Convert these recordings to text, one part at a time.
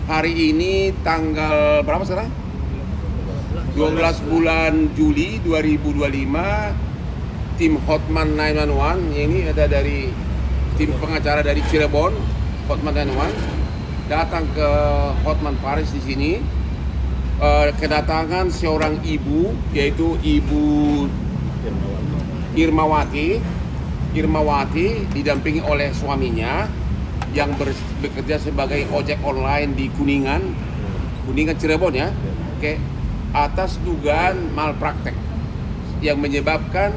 Hari ini tanggal berapa sekarang? 12 bulan Juli 2025. Tim Hotman 911 ini ada dari tim pengacara dari Cirebon, Hotman 911 datang ke Hotman Paris di sini. Kedatangan seorang ibu, yaitu Ibu Irmawati didampingi oleh suaminya yang bekerja sebagai ojek online di Kuningan Cirebon ya. Oke. Atas dugaan malpraktek yang menyebabkan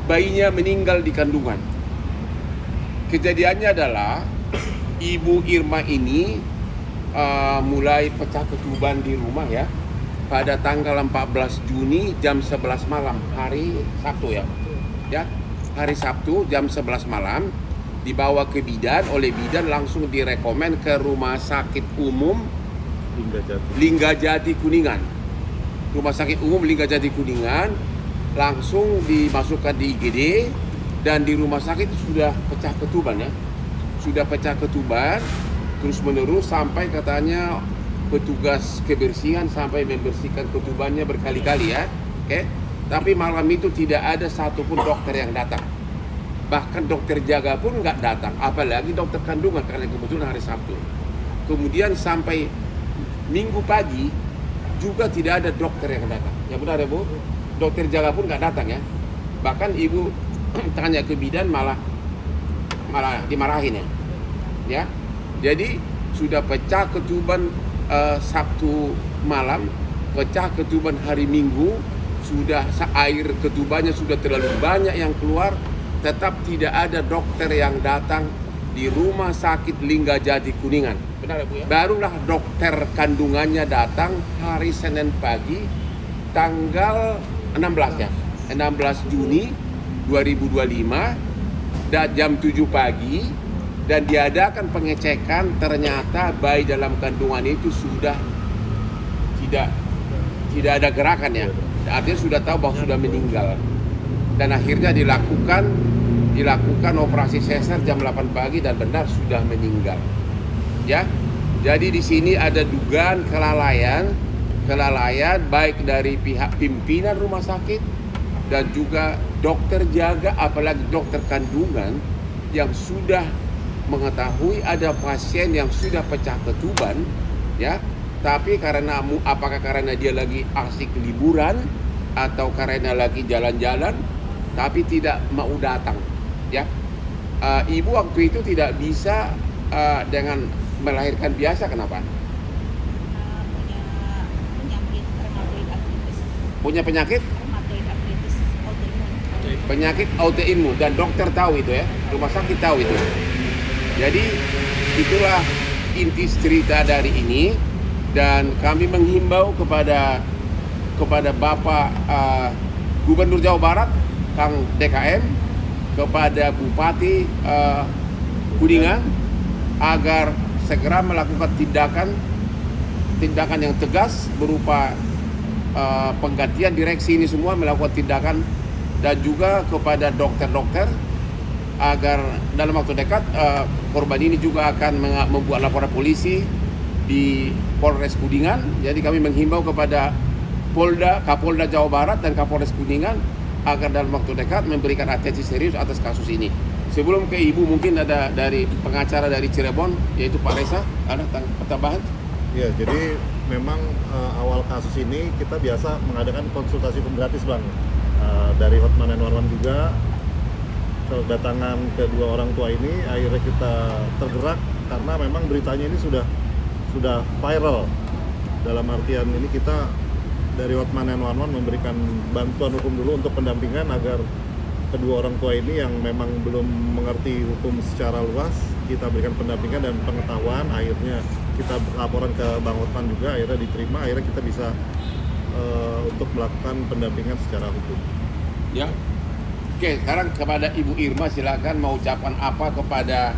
bayinya meninggal di kandungan. Kejadiannya adalah Ibu Irma ini mulai pecah ketuban di rumah ya pada tanggal 14 Juni jam 11 malam, hari Sabtu ya. Hari Sabtu jam 11 malam dibawa ke bidan, oleh bidan langsung direkomen ke Rumah Sakit Umum Linggajati Kuningan. Rumah Sakit Umum Linggajati Kuningan langsung dimasukkan di IGD, dan di rumah sakit sudah pecah ketuban ya. Sudah pecah ketuban terus menerus sampai katanya petugas kebersihan sampai membersihkan ketubannya berkali-kali ya. Oke. Tapi malam itu tidak ada satupun dokter yang datang. Bahkan dokter jaga pun nggak datang, apalagi dokter kandungan karena kebetulan hari Sabtu. Kemudian sampai Minggu pagi juga tidak ada dokter yang datang. Ya benar ya Bu? Dokter jaga pun nggak datang ya. Bahkan ibu tanya ke bidan malah dimarahin ya. Ya, jadi sudah pecah ketuban Sabtu malam, pecah ketuban hari Minggu, sudah air ketubannya sudah terlalu banyak yang keluar. Tetap tidak ada dokter yang datang di Rumah Sakit Linggajati Kuningan. Benar ya Bu ya? Barulah dokter kandungannya datang hari Senin pagi tanggal 16 ya. 16 Juni 2025 dan jam 7 pagi, dan diadakan pengecekan, ternyata bayi dalam kandungan itu sudah tidak ada gerakan ya. Artinya sudah tahu bahwa sudah meninggal. Dan akhirnya dilakukan operasi sesar jam 8 pagi dan benar sudah meninggal. Ya. Jadi di sini ada dugaan kelalaian baik dari pihak pimpinan rumah sakit dan juga dokter jaga, apalagi dokter kandungan yang sudah mengetahui ada pasien yang sudah pecah ketuban ya. Tapi apakah karena dia lagi asik liburan atau karena lagi jalan-jalan tapi tidak mau datang ya. Ibu waktu itu tidak bisa dengan melahirkan biasa. Kenapa? Punya penyakit autoimun, dan dokter tahu itu ya, rumah sakit tahu itu. Jadi itulah inti cerita dari ini, dan kami menghimbau kepada Bapak Gubernur Jawa Barat Kang DKM, kepada Bupati Kuningan agar segera melakukan tindakan yang tegas berupa penggantian direksi ini semua, melakukan tindakan, dan juga kepada dokter-dokter agar dalam waktu dekat korban ini juga akan membuat laporan polisi di Polres Kuningan. Jadi kami menghimbau kepada Kapolda Jawa Barat dan Kapolres Kuningan agar dalam waktu dekat memberikan atensi serius atas kasus ini. Sebelum ke Ibu, mungkin ada dari pengacara dari Cirebon, yaitu Pak Reza, ada tambahan? Ya, jadi memang awal kasus ini kita biasa mengadakan konsultasi gratis Bang. Dari Hotman 911 juga, kedatangan kedua orang tua ini akhirnya kita tergerak karena memang beritanya ini sudah viral. Dalam artian ini kita dari Hotman 911 memberikan bantuan hukum dulu untuk pendampingan agar kedua orang tua ini yang memang belum mengerti hukum secara luas, kita berikan pendampingan dan pengetahuan. Akhirnya kita laporan ke Bang Hotman juga, akhirnya diterima, akhirnya kita bisa untuk melakukan pendampingan secara hukum. Ya. Oke, sekarang kepada Ibu Irma silakan mau ucapan apa kepada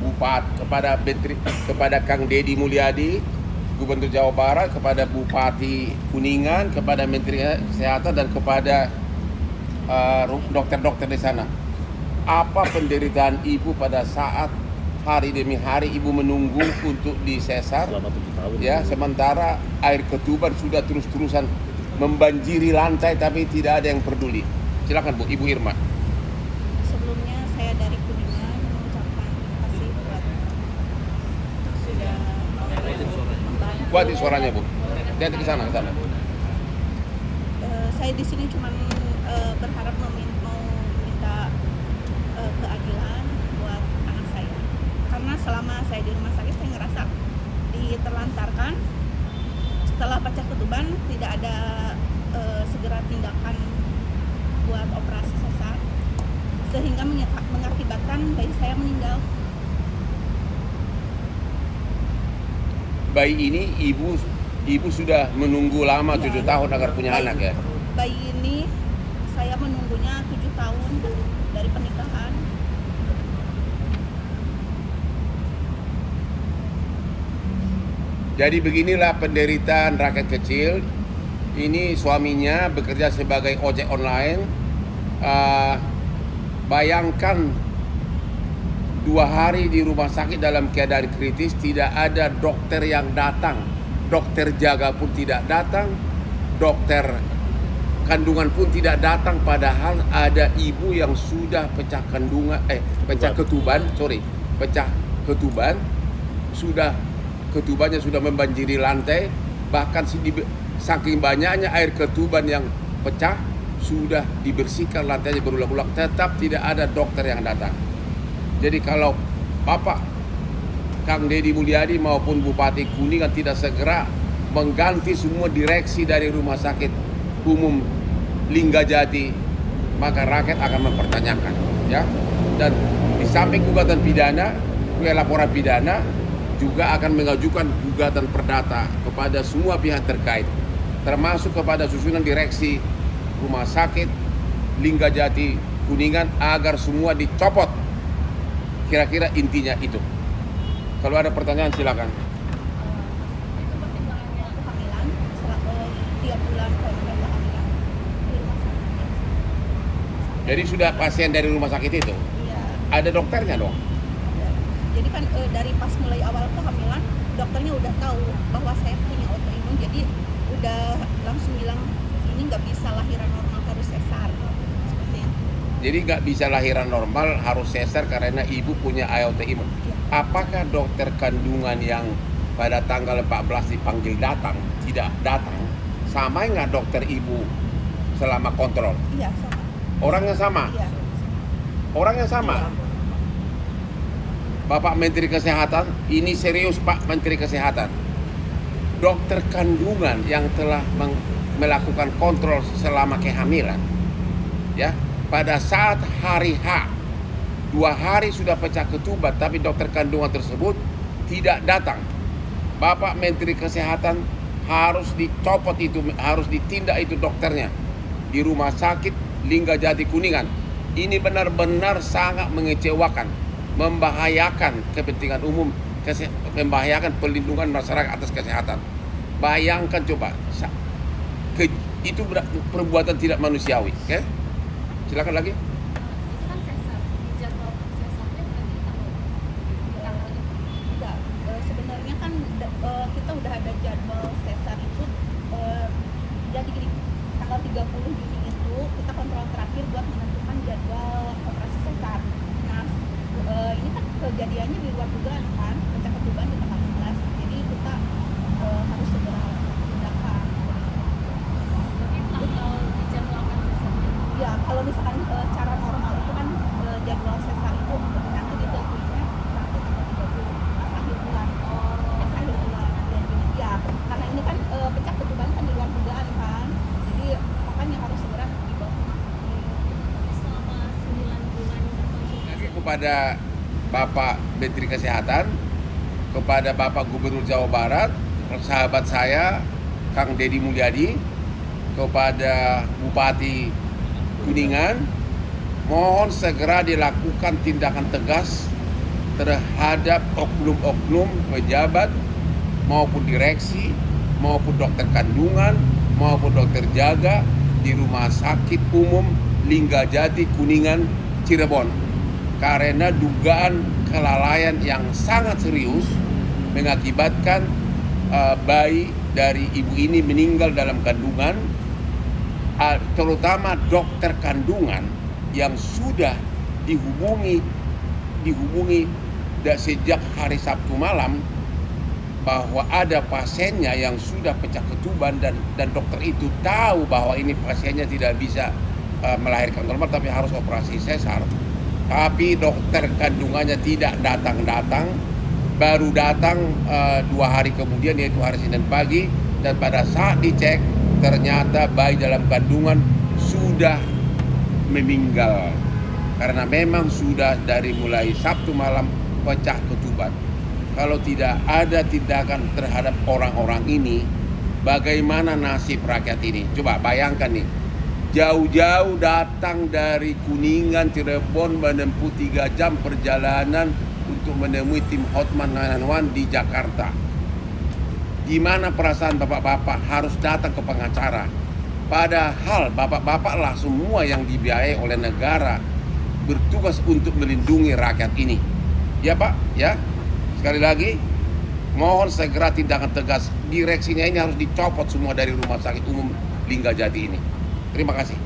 Bupati, kepada Kang Deddy Mulyadi, Gubernur Jawa Barat, kepada Bupati Kuningan, kepada Menteri Kesehatan, dan kepada dokter-dokter di sana. Apa penderitaan Ibu pada saat hari demi hari ibu menunggu untuk disesar, Selama 7 tahun. ya, sementara air ketuban sudah terus-terusan membanjiri lantai tapi tidak ada yang peduli. Silakan Bu, Ibu Irma. Sebelumnya saya dari Kuningan mengucapkan terima kasih buat sudah membantu. Kuatin suaranya Bu. Lihat ke sana, ke sana. Saya di sini cuma berharap mau minta keadilan buat anak saya. Karena selama saya di rumah sakit saya ngerasa diterlantarkan. Setelah pecah ketuban tidak ada segera tindakan buat operasi sesar sehingga mengakibatkan bayi saya meninggal. Bayi ini ibu sudah menunggu lama 7 tahun agar punya anak ya. Bayi ini saya menunggunya 7 tahun dari pernikahan. Jadi beginilah penderitaan rakyat kecil. Ini suaminya bekerja sebagai ojek online. Bayangkan 2 hari di rumah sakit dalam keadaan kritis, tidak ada dokter yang datang. Dokter jaga pun tidak datang. Dokter kandungan pun tidak datang. Padahal ada ibu yang sudah pecah ketuban. Ketubannya sudah membanjiri lantai, bahkan saking banyaknya air ketuban yang pecah sudah dibersihkan lantainya berulang-ulang, tetap tidak ada dokter yang datang. Jadi kalau Bapak Kang Deddy Mulyadi maupun Bupati Kuningan tidak segera mengganti semua direksi dari Rumah Sakit Umum Linggajati, maka rakyat akan mempertanyakan, ya. Dan di samping gugatan pidana, laporan pidana juga akan mengajukan gugatan perdata kepada semua pihak terkait, termasuk kepada susunan direksi Rumah Sakit Linggajati Kuningan agar semua dicopot. Kira-kira intinya itu. Kalau ada pertanyaan silakan. Itu pertimbangannya kehamilan, 3 bulan kehamilan di rumah sakit. Jadi sudah pasien dari rumah sakit itu? Iya. Ada dokternya dong? Jadi kan dari pas mulai awal kehamilan dokternya udah tahu bahwa saya punya autoimun, jadi udah langsung bilang ini nggak bisa lahiran normal, harus sesar seperti itu. Jadi nggak bisa lahiran normal, harus sesar karena ibu punya autoimun. Apakah dokter kandungan yang pada tanggal 14 dipanggil datang tidak datang, sama nggak dokter ibu selama kontrol? Iya sama. Orangnya sama? Iya. Orangnya sama? Bapak Menteri Kesehatan, ini serius Pak Menteri Kesehatan. Dokter kandungan yang telah melakukan kontrol selama kehamilan, ya, pada saat hari H, 2 hari sudah pecah ketuban, tapi dokter kandungan tersebut tidak datang. Bapak Menteri Kesehatan harus dicopot itu, harus ditindak itu dokternya di Rumah Sakit Linggajati Kuningan. Ini benar-benar sangat mengecewakan, membahayakan kepentingan umum, membahayakan pelindungan masyarakat atas kesehatan. Bayangkan coba, itu perbuatan tidak manusiawi. Oke? Silakan lagi. Itu kan sesar, jadwal sesarnya bukan di Enggak, sebenarnya kan kita udah ada jadwal sesar itu, jadi gini, tanggal 30 Juni itu kita kontrol terakhir buat menentukan jadwal operasi sesar. Nah, ini kan kejadiannya di luar dugaan kan, pecah ketuban di tanggal 14, jadi kita harus segera tindakan. Tapi tanggal dijadwalkan sesarnya. Ya, kalau misalkan secara normal itu kan jadwal sesar itu nanti ditentuinnya nanti tanggal 30 pas akhir bulan. Pas akhir bulan dan gini. Ya, karena ini kan pecah ketuban kan di luar dugaan kan, jadi makanya harus segera dibawa ke rumah sakit. Tapi selama 9 bulan berkonsultasi. Kepada Bapak Menteri Kesehatan, kepada Bapak Gubernur Jawa Barat, sahabat saya Kang Deddy Mulyadi, kepada Bupati Kuningan, mohon segera dilakukan tindakan tegas terhadap oknum-oknum pejabat maupun direksi maupun dokter kandungan maupun dokter jaga di Rumah Sakit Umum Linggajati Kuningan Cirebon, karena dugaan kelalaian yang sangat serius mengakibatkan bayi dari ibu ini meninggal dalam kandungan, terutama dokter kandungan yang sudah dihubungi sejak hari Sabtu malam bahwa ada pasiennya yang sudah pecah ketuban dan dokter itu tahu bahwa ini pasiennya tidak bisa melahirkan normal tapi harus operasi sesar. Tapi dokter kandungannya tidak datang, baru datang 2 hari kemudian, yaitu hari Senin pagi, dan pada saat dicek ternyata bayi dalam kandungan sudah meninggal karena memang sudah dari mulai Sabtu malam pecah ketuban. Kalau tidak ada tindakan terhadap orang-orang ini, bagaimana nasib rakyat ini? Coba bayangkan nih, jauh-jauh datang dari Kuningan, Cirebon, menempuh 3 jam perjalanan untuk menemui tim Hotman 911 di Jakarta. Gimana perasaan bapak-bapak harus datang ke pengacara? Padahal bapak-bapak lah semua yang dibiayai oleh negara bertugas untuk melindungi rakyat ini. Ya Pak, ya. Sekali lagi, mohon segera tindakan tegas. Direksinya ini harus dicopot semua dari Rumah Sakit Umum Linggajati ini. Terima kasih.